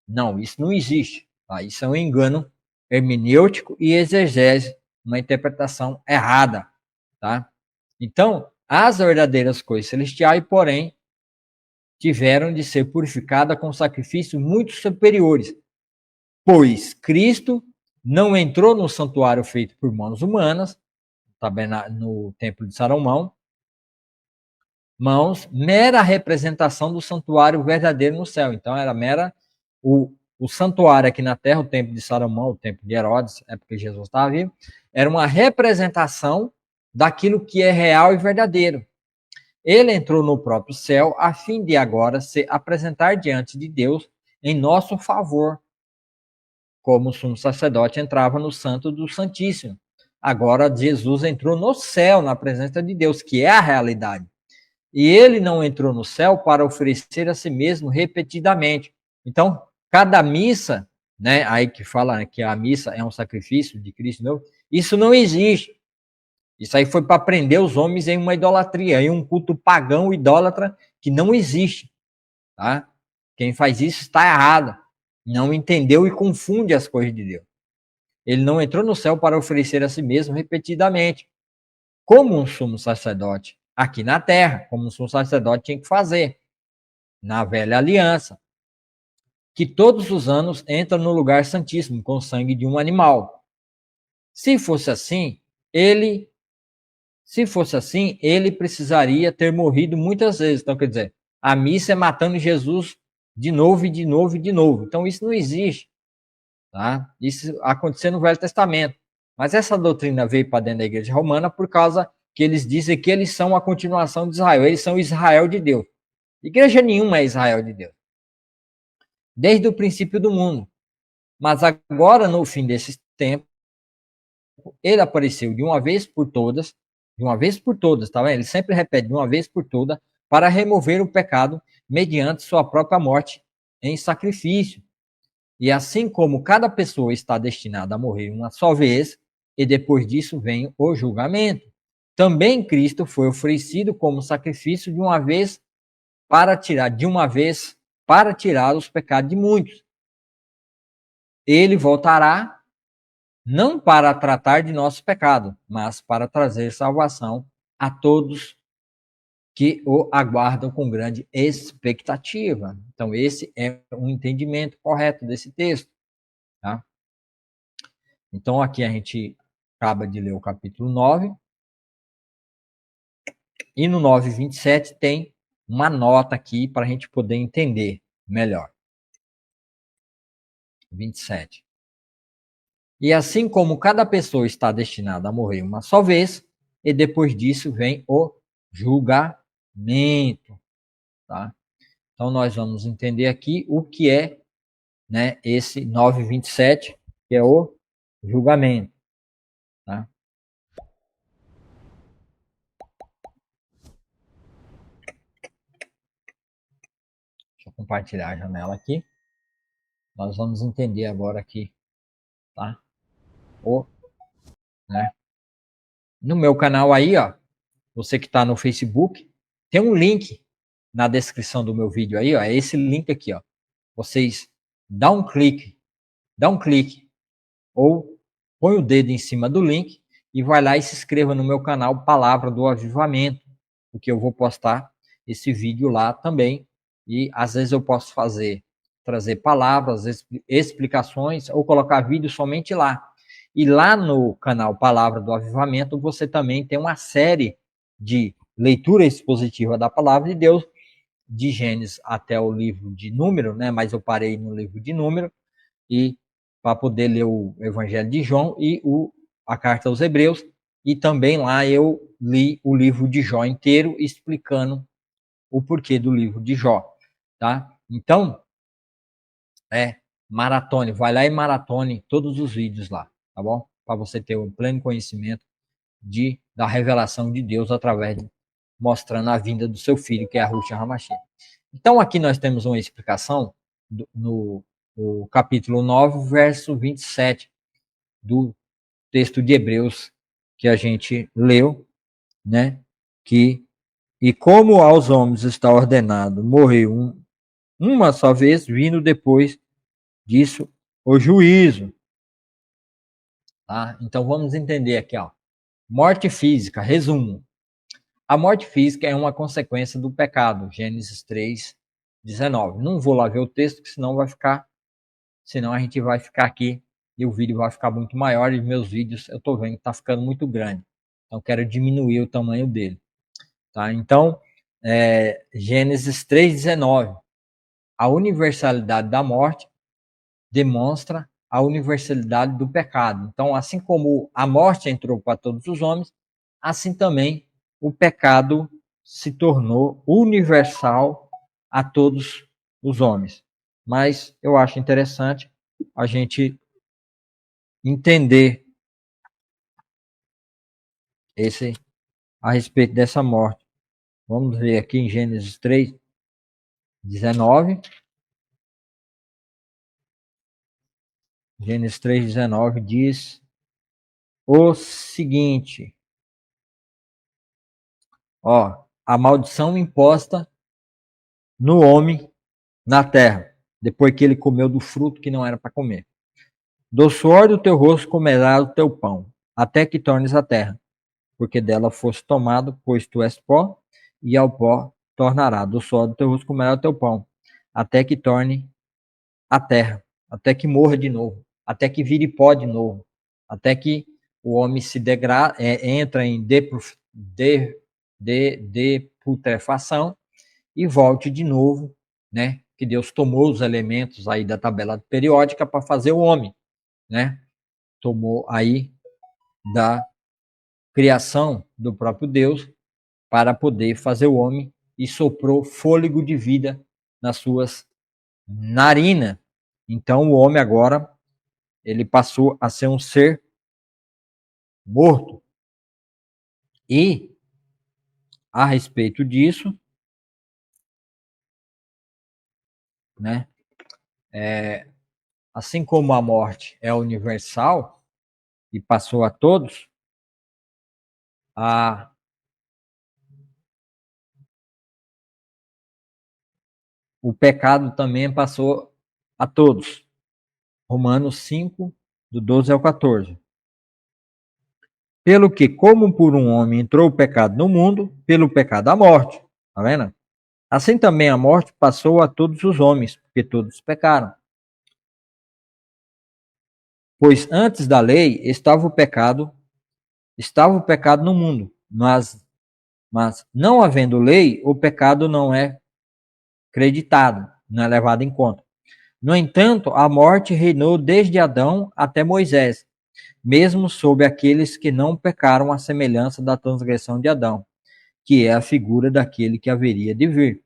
Não, isso não existe. Tá? Isso é um engano hermenêutico e exegese, uma interpretação errada. Tá? Então, as verdadeiras coisas celestiais, porém, tiveram de ser purificadas com sacrifícios muito superiores, pois Cristo não entrou no santuário feito por mãos humanas, no templo de Salomão, mera representação do santuário verdadeiro no céu. Então era mera o santuário aqui na terra, o templo de Salomão, o templo de Herodes, é porque Jesus estava vivo, era uma representação daquilo que é real e verdadeiro. Ele entrou no próprio céu a fim de agora se apresentar diante de Deus em nosso favor, como o sumo sacerdote entrava no Santo do Santíssimo. Agora Jesus entrou no céu, na presença de Deus, que é a realidade. E ele não entrou no céu para oferecer a si mesmo repetidamente. Então, cada missa, né, aí que fala que a missa é um sacrifício de Cristo, não, isso não existe. Isso aí foi para prender os homens em uma idolatria, em um culto pagão idólatra que não existe. Tá? Quem faz isso está errado. Não entendeu e confunde as coisas de Deus. Ele não entrou no céu para oferecer a si mesmo repetidamente, como um sumo sacerdote aqui na terra, como um sumo sacerdote tinha que fazer na velha aliança, que todos os anos entra no lugar santíssimo com o sangue de um animal. Se fosse assim, ele precisaria ter morrido muitas vezes. Então, quer dizer, a missa é matando Jesus de novo e de novo e de novo. Então, isso não existe. Tá? Isso aconteceu no Velho Testamento. Mas essa doutrina veio para dentro da igreja romana por causa que eles dizem que eles são a continuação de Israel. Eles são Israel de Deus. Igreja nenhuma é Israel de Deus. Desde o princípio do mundo. Mas agora, no fim desses tempos, ele apareceu de uma vez por todas, tá vendo? Ele sempre repete de uma vez por todas, para remover o pecado mediante sua própria morte em sacrifício. E assim como cada pessoa está destinada a morrer uma só vez, e depois disso vem o julgamento, também Cristo foi oferecido como sacrifício de uma vez para tirar os pecados de muitos. Ele voltará não para tratar de nosso pecado, mas para trazer salvação a todos que o aguardam com grande expectativa. Então, esse é um entendimento correto desse texto. Tá? Então, aqui a gente acaba de ler o capítulo 9. E no 9:27 tem uma nota aqui para a gente poder entender melhor. 27. E assim como cada pessoa está destinada a morrer uma só vez, e depois disso vem o julgamento. Tá? Então, nós vamos entender aqui o que é, né, esse 9:27, que é o julgamento. Tá? Deixa eu compartilhar a janela aqui. Nós vamos entender agora aqui, tá? Né? No meu canal aí, ó, você que está no Facebook, tem um link na descrição do meu vídeo aí, ó, é esse link aqui, ó. Vocês dão um clique, ou põe o dedo em cima do link e vai lá e se inscreva no meu canal Palavra do Avivamento, porque eu vou postar esse vídeo lá também. E às vezes eu posso trazer palavras, explicações ou colocar vídeo somente lá. E lá no canal Palavra do Avivamento você também tem uma série de leitura expositiva da Palavra de Deus, de Gênesis até o livro de Número, né? Mas eu parei no livro de Número, e para poder ler o Evangelho de João e a carta aos Hebreus. E também lá eu li o livro de Jó inteiro, explicando o porquê do livro de Jó, tá? Então, maratone, vai lá e maratone todos os vídeos lá, tá bom? Para você ter um pleno conhecimento da revelação de Deus através mostrando a vinda do seu filho, que é a Ruth Hamashim. Então, aqui nós temos uma explicação no capítulo 9, verso 27 do texto de Hebreus que a gente leu, né? E como aos homens está ordenado morrer uma só vez, vindo depois disso o juízo. Tá? Então vamos entender aqui, ó. Morte física, resumo. A morte física é uma consequência do pecado, Gênesis 3:19. Não vou lá ver o texto, que senão a gente vai ficar aqui e o vídeo vai ficar muito maior, e meus vídeos eu tô vendo que tá ficando muito grande. Então quero diminuir o tamanho dele, tá? Então, Gênesis 3:19. A universalidade da morte demonstra a universalidade do pecado. Então, assim como a morte entrou para todos os homens, assim também o pecado se tornou universal a todos os homens. Mas eu acho interessante a gente entender a respeito dessa morte. Vamos ver aqui em Gênesis 3:19. Gênesis 3:19 diz o seguinte: ó, a maldição imposta no homem na terra, depois que ele comeu do fruto que não era para comer. Do suor do teu rosto comerás o teu pão, até que tornes a terra, porque dela foste tomado, pois tu és pó, e ao pó tornará. Do suor do teu rosto comerás o teu pão, até que torne a terra, até que morra de novo, até que vire pó de novo, até que o homem se entra em deputrefação e volte de novo, né? Que Deus tomou os elementos aí da tabela periódica para fazer o homem, né? Tomou aí da criação do próprio Deus para poder fazer o homem e soprou fôlego de vida nas suas narinas. Então o homem agora ele passou a ser um ser morto. E a respeito disso, né? Assim como a morte é universal e passou a todos, o pecado também passou a todos. Romanos 5, do 12 ao 14. Pelo que, como por um homem entrou o pecado no mundo, pelo pecado a morte. Tá vendo? Assim também a morte passou a todos os homens, porque todos pecaram. Pois antes da lei estava o pecado no mundo, mas não havendo lei, o pecado não é creditado, não é levado em conta. No entanto, a morte reinou desde Adão até Moisés, mesmo sobre aqueles que não pecaram à semelhança da transgressão de Adão, que é a figura daquele que haveria de vir.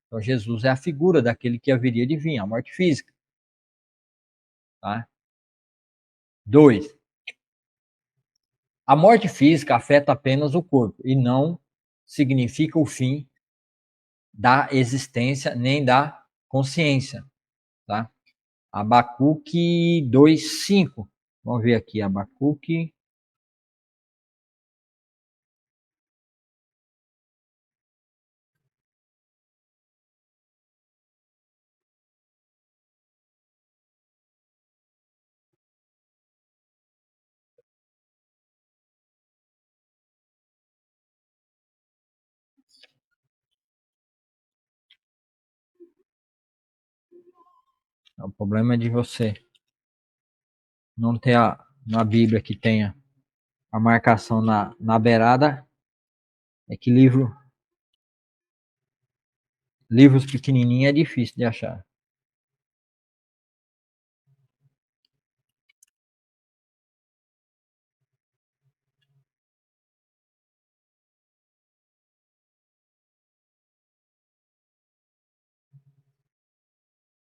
Então, Jesus é a figura daquele que haveria de vir, a morte física. Tá? 2. A morte física afeta apenas o corpo e não significa o fim da existência nem da consciência. Tá? Abacuque 2:5. Vamos ver aqui, Abacuque O problema é de você não ter na Bíblia que tenha a marcação na beirada. É que livros pequenininhos é difícil de achar.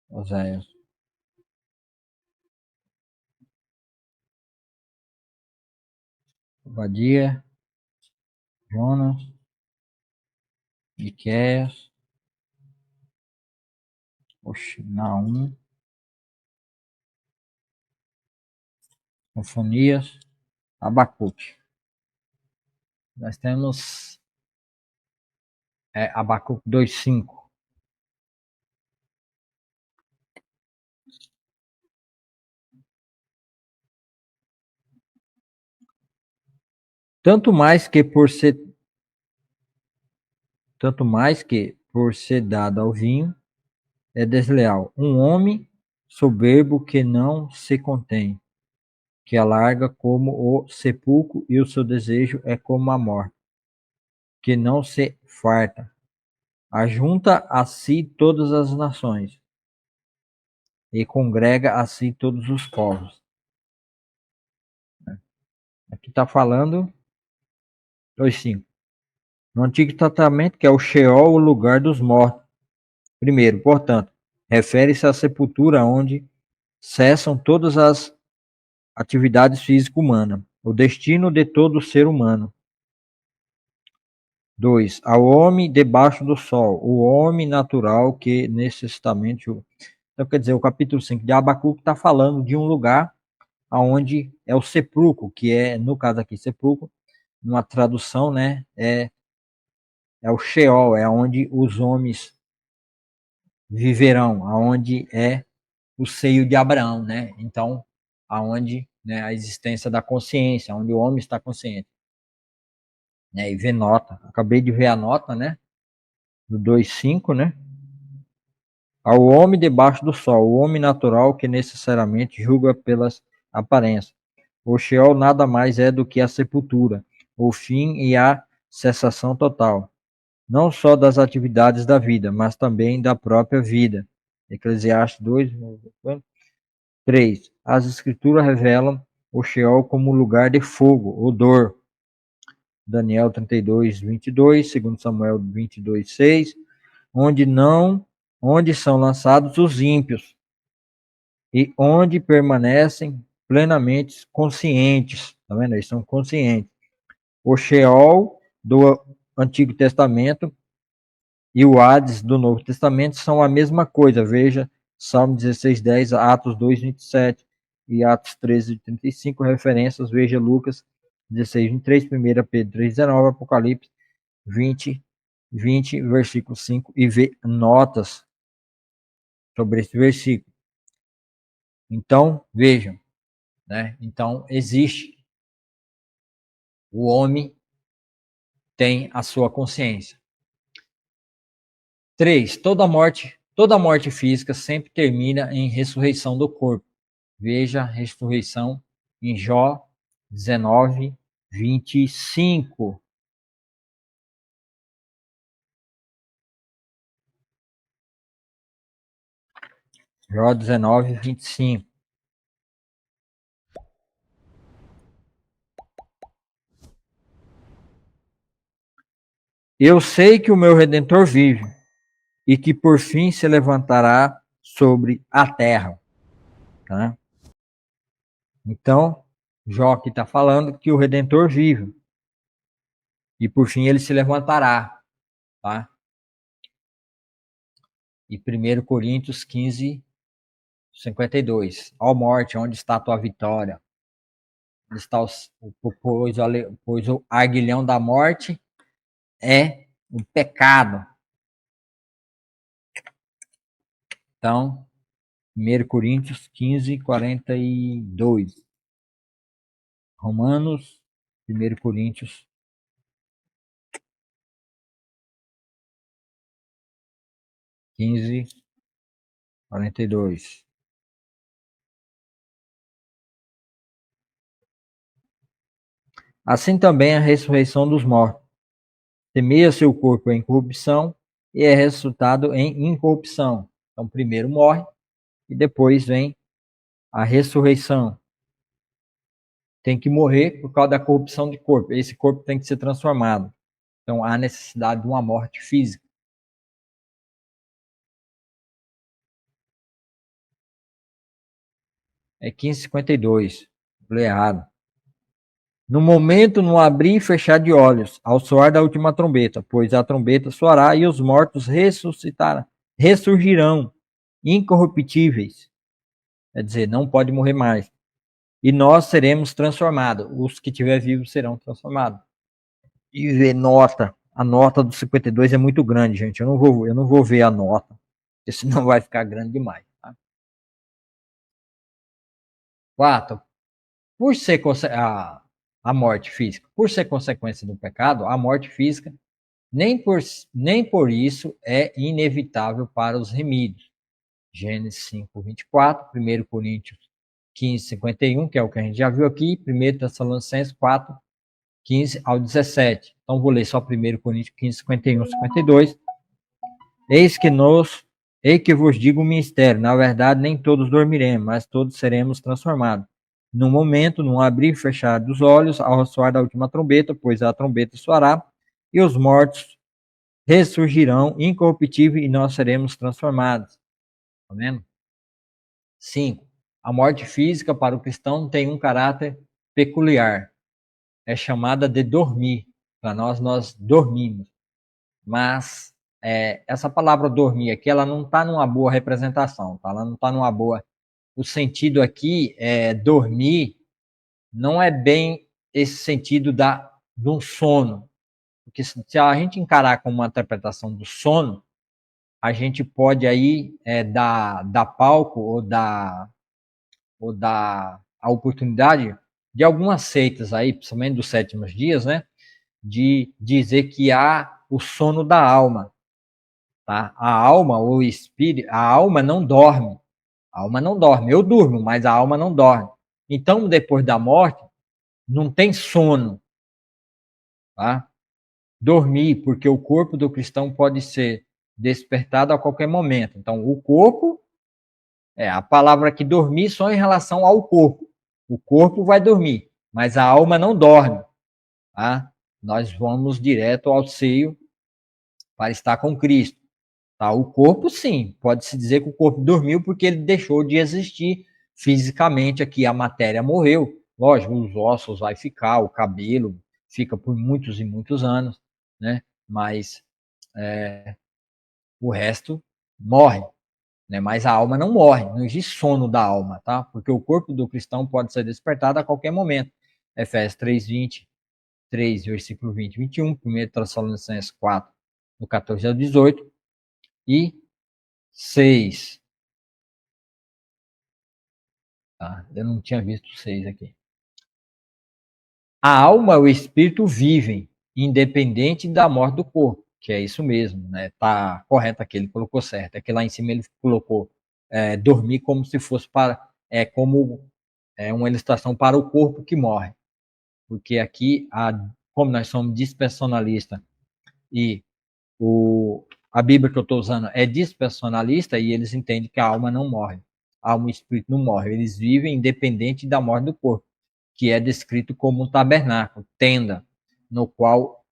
Oséias, Obadia, Jonas, Miqueias, Naum, Sofonias, Abacuque. Nós temos Abacuque 2:5. Tanto mais que por ser dado ao vinho, é desleal. Um homem soberbo que não se contém, que alarga como o sepulcro e o seu desejo é como a morte, que não se farta. Ajunta a si todas as nações e congrega a si todos os povos. Aqui está falando 2:5. No Antigo Testamento, que é o Sheol, o lugar dos mortos. Primeiro, portanto, refere-se à sepultura onde cessam todas as atividades físicas humanas, o destino de todo ser humano. 2. Ao homem debaixo do sol, o homem natural que necessitamente. Então, quer dizer, o capítulo 5 de Abacuque está falando de um lugar onde é o sepulcro, que é, no caso aqui, sepulcro, numa tradução, né, é o Sheol, é onde os homens viverão, aonde é o seio de Abraão, né? Então, aonde, né, a existência da consciência, onde o homem está consciente, né? E vê nota. Acabei de ver a nota, né? Do 2:5, né? Ao homem debaixo do sol, o homem natural que necessariamente julga pelas aparências. O Sheol nada mais é do que a sepultura, o fim e a cessação total, não só das atividades da vida, mas também da própria vida. Eclesiastes 2, 3. As escrituras revelam o Sheol como lugar de fogo, odor. Daniel 32, 22, 2 Samuel 22, 6, onde são lançados os ímpios e onde permanecem plenamente conscientes. Tá vendo? Eles são conscientes. O Sheol do Antigo Testamento e o Hades do Novo Testamento são a mesma coisa. Veja Salmo 16:10, Atos 2:27 e Atos 13:35, referências. Veja Lucas 16:23, 1 Pedro 3:19, Apocalipse 20, versículo 5, e vê notas sobre esse versículo. Então, vejam, né? Então, existe. O homem tem a sua consciência. 3. Toda morte física sempre termina em ressurreição do corpo. Veja a ressurreição em Jó 19:25. Jó 19:25. Eu sei que o meu Redentor vive e que por fim se levantará sobre a terra. Tá? Então, Jó aqui está falando que o Redentor vive e por fim ele se levantará. Tá? E 1 Coríntios 15:52. Ó morte, onde está a tua vitória? Onde está pois o aguilhão da morte é o pecado. Então, 1 Coríntios 15:42. Romanos, 1 Coríntios 15:42. Assim também a ressurreição dos mortos. Semeia seu corpo em corrupção e é ressuscitado em incorrupção. Então, primeiro morre e depois vem a ressurreição. Tem que morrer por causa da corrupção de corpo. Esse corpo tem que ser transformado. Então, há necessidade de uma morte física. É 15:52. Falei errado. No momento, no abrir e fechar de olhos, ao soar da última trombeta, pois a trombeta soará e os mortos ressurgirão, incorruptíveis. Quer dizer, não pode morrer mais. E nós seremos transformados. Os que estiver vivos serão transformados. E ver nota. A nota do 52 é muito grande, gente. Eu não vou ver a nota, porque senão vai ficar grande demais. Tá? 4. Por ser a morte física, por ser consequência do pecado, a morte física nem por isso é inevitável para os remidos. Gênesis 5:24, 1 Coríntios 15:51, que é o que a gente já viu aqui, 1 Tessalonicenses 4:15 ao 17. Então vou ler só 1 Coríntios 15:51, 52. Eis que vos digo o mistério, na verdade nem todos dormiremos, mas todos seremos transformados. No momento, num abrir e fechar dos olhos, ao soar da última trombeta, pois a trombeta soará, e os mortos ressurgirão incorruptíveis e nós seremos transformados. Tá vendo? 5. A morte física para o cristão tem um caráter peculiar. É chamada de dormir. Para nós dormimos. Mas essa palavra dormir aqui, ela não está numa boa representação. Tá? Ela não está numa boa... O sentido aqui é dormir, não é bem esse sentido de um sono. Porque se a gente encarar como uma interpretação do sono, a gente pode aí dar palco ou dar a oportunidade de algumas seitas aí, principalmente dos sétimos dias, né, de dizer que há o sono da alma, tá? A alma ou o espírito, a alma não dorme. A alma não dorme. Eu durmo, mas a alma não dorme. Então, depois da morte, não tem sono, tá? Dormir, porque o corpo do cristão pode ser despertado a qualquer momento. Então, o corpo, a palavra que dormir só em relação ao corpo. O corpo vai dormir, mas a alma não dorme. Tá? Nós vamos direto ao seio para estar com Cristo. Tá? O corpo, sim, pode-se dizer que o corpo dormiu porque ele deixou de existir fisicamente aqui, a matéria morreu. Lógico, os ossos vai ficar, o cabelo fica por muitos e muitos anos, né? Mas o resto morre, né? Mas a alma não morre, não existe sono da alma, tá? Porque o corpo do cristão pode ser despertado a qualquer momento. Efésios 3:20, 3, versículo 20 e 21, 1 Tessalonicenses 4, do 14 ao 18, e 6. Tá? Eu não tinha visto 6 aqui. A alma e o espírito vivem, independente da morte do corpo, que é isso mesmo, né? Tá correto aqui, ele colocou certo. É que lá em cima ele colocou dormir como se fosse como uma ilustração para o corpo que morre. Porque aqui, como nós somos dispensacionalistas e a Bíblia que eu estou usando é dispensacionalista e eles entendem que a alma não morre. A alma e o espírito não morrem. Eles vivem independente da morte do corpo, que é descrito como um tabernáculo, tenda, no qual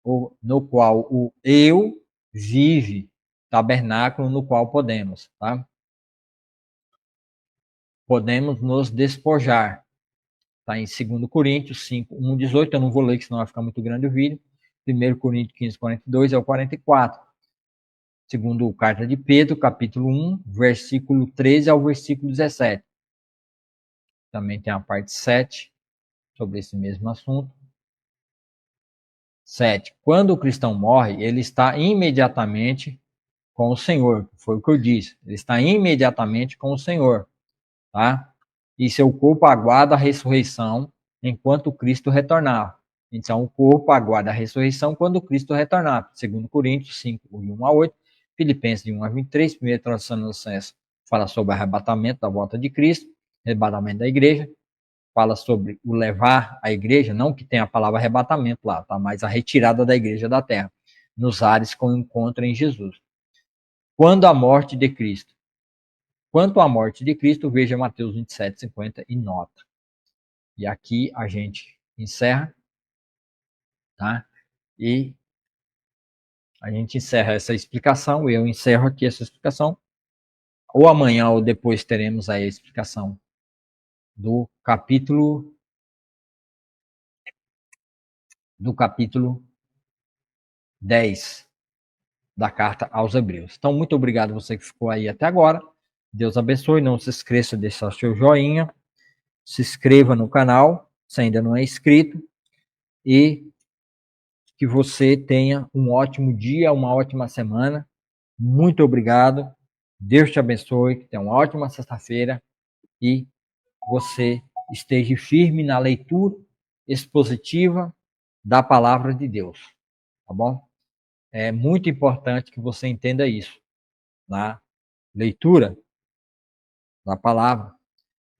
o eu vive, tabernáculo no qual podemos, tá? Podemos nos despojar. Está em 2 Coríntios 5, 1, 18. Eu não vou ler, que senão vai ficar muito grande o vídeo. 1 Coríntios 15, 42 ao 44. Segundo carta de Pedro, capítulo 1, versículo 13 ao versículo 17. Também tem a parte 7 sobre esse mesmo assunto. 7. Quando o cristão morre, ele está imediatamente com o Senhor. Foi o que eu disse. Ele está imediatamente com o Senhor. Tá? E seu corpo aguarda a ressurreição enquanto Cristo retornar. Então, o corpo aguarda a ressurreição quando Cristo retornar. 2 Coríntios 5, 1 a 8, Filipenses 1 a 23, 1 Tessalonicenses fala sobre o arrebatamento da volta de Cristo, arrebatamento da igreja. fala sobre o levar a igreja, não que tenha a palavra arrebatamento lá, tá? Mas a retirada da igreja da terra, nos ares com o encontro em Jesus. Quando a morte de Cristo. Quanto à morte de Cristo, veja Mateus 27, 50 e nota. E aqui a gente encerra, tá? E a gente encerra essa explicação, eu encerro aqui essa explicação. Ou amanhã ou depois teremos aí a explicação do capítulo 10 da carta aos Hebreus. Então, muito obrigado você que ficou aí até agora. Deus abençoe. Não se esqueça de deixar seu joinha. Se inscreva no canal, se ainda não é inscrito. E que você tenha um ótimo dia, uma ótima semana. Muito obrigado. Deus te abençoe. Tenha uma ótima sexta-feira. E você esteja firme na leitura expositiva da palavra de Deus. Tá bom? É muito importante que você entenda isso. Na leitura da palavra,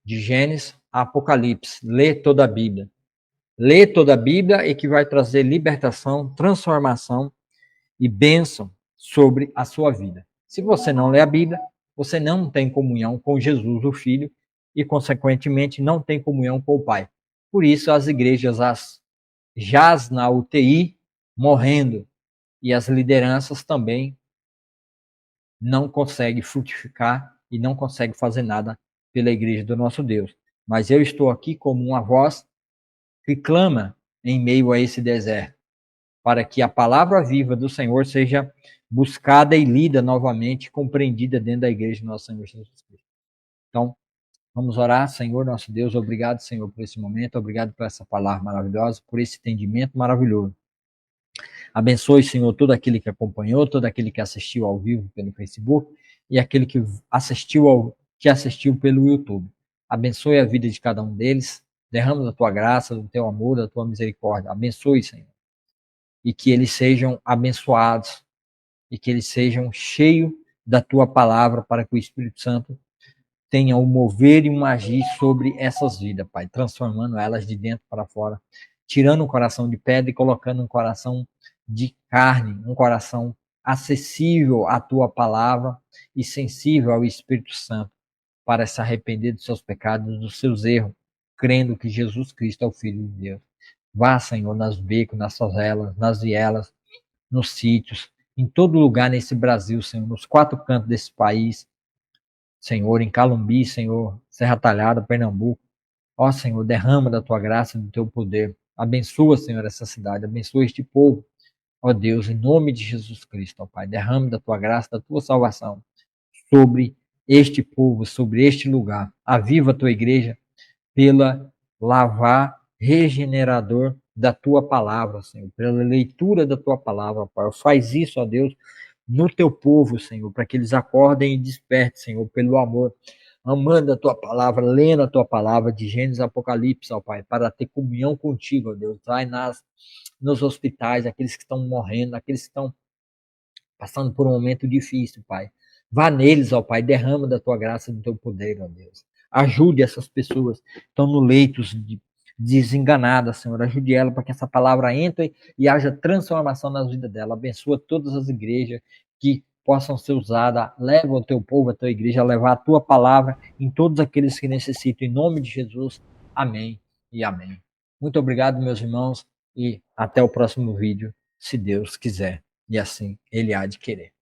de Gênesis a Apocalipse. Lê toda a Bíblia. Lê toda a Bíblia e que vai trazer libertação, transformação e bênção sobre a sua vida. Se você não lê a Bíblia, você não tem comunhão com Jesus, o Filho, e, consequentemente, não tem comunhão com o Pai. Por isso, as igrejas jaz na UTI, morrendo, e as lideranças também não conseguem frutificar e não conseguem fazer nada pela igreja do nosso Deus. Mas eu estou aqui como uma voz que clama em meio a esse deserto, para que a palavra viva do Senhor seja buscada e lida novamente, compreendida dentro da igreja do nosso Senhor Jesus Cristo. Então, vamos orar. Senhor, nosso Deus, obrigado, Senhor, por esse momento, obrigado por essa palavra maravilhosa, por esse entendimento maravilhoso. Abençoe, Senhor, todo aquele que acompanhou, todo aquele que assistiu ao vivo pelo Facebook e aquele que assistiu pelo YouTube. Abençoe a vida de cada um deles, derrama da tua graça, do teu amor, da tua misericórdia. Abençoe, Senhor. E que eles sejam abençoados e que eles sejam cheios da tua palavra para que o Espírito Santo tenha um mover e um agir sobre essas vidas, Pai, transformando elas de dentro para fora, tirando um coração de pedra e colocando um coração de carne, um coração acessível à tua palavra e sensível ao Espírito Santo para se arrepender dos seus pecados, dos seus erros, crendo que Jesus Cristo é o Filho de Deus. Vá, Senhor, nas becos, nas favelas, nas vielas, nos sítios, em todo lugar nesse Brasil, Senhor, nos quatro cantos desse país, Senhor, em Calumbi, Senhor, Serra Talhada, Pernambuco. Ó, Senhor, derrama da tua graça e do teu poder. Abençoa, Senhor, essa cidade, abençoa este povo. Ó Deus, em nome de Jesus Cristo, ó Pai, derrama da tua graça, da tua salvação sobre este povo, sobre este lugar. Aviva a tua igreja pela lavar regenerador da tua palavra, Senhor, pela leitura da tua palavra, Pai. Faz isso, ó Deus, no teu povo, Senhor, para que eles acordem e despertem, Senhor, pelo amor, amando a tua palavra, lendo a tua palavra de Gênesis Apocalipse, ó Pai, para ter comunhão contigo, ó Deus. Vai nos hospitais, aqueles que estão morrendo, aqueles que estão passando por um momento difícil, Pai. Vá neles, ó Pai, derrama da tua graça e do teu poder, ó Deus. Ajude essas pessoas que estão no leitos desenganadas, Senhor. Ajude ela para que essa palavra entre e haja transformação na vida dela. Abençoa todas as igrejas que possam ser usadas. Leva o teu povo, a tua igreja, a levar a tua palavra em todos aqueles que necessitam. Em nome de Jesus. Amém e amém. Muito obrigado, meus irmãos, e até o próximo vídeo, se Deus quiser. E assim Ele há de querer.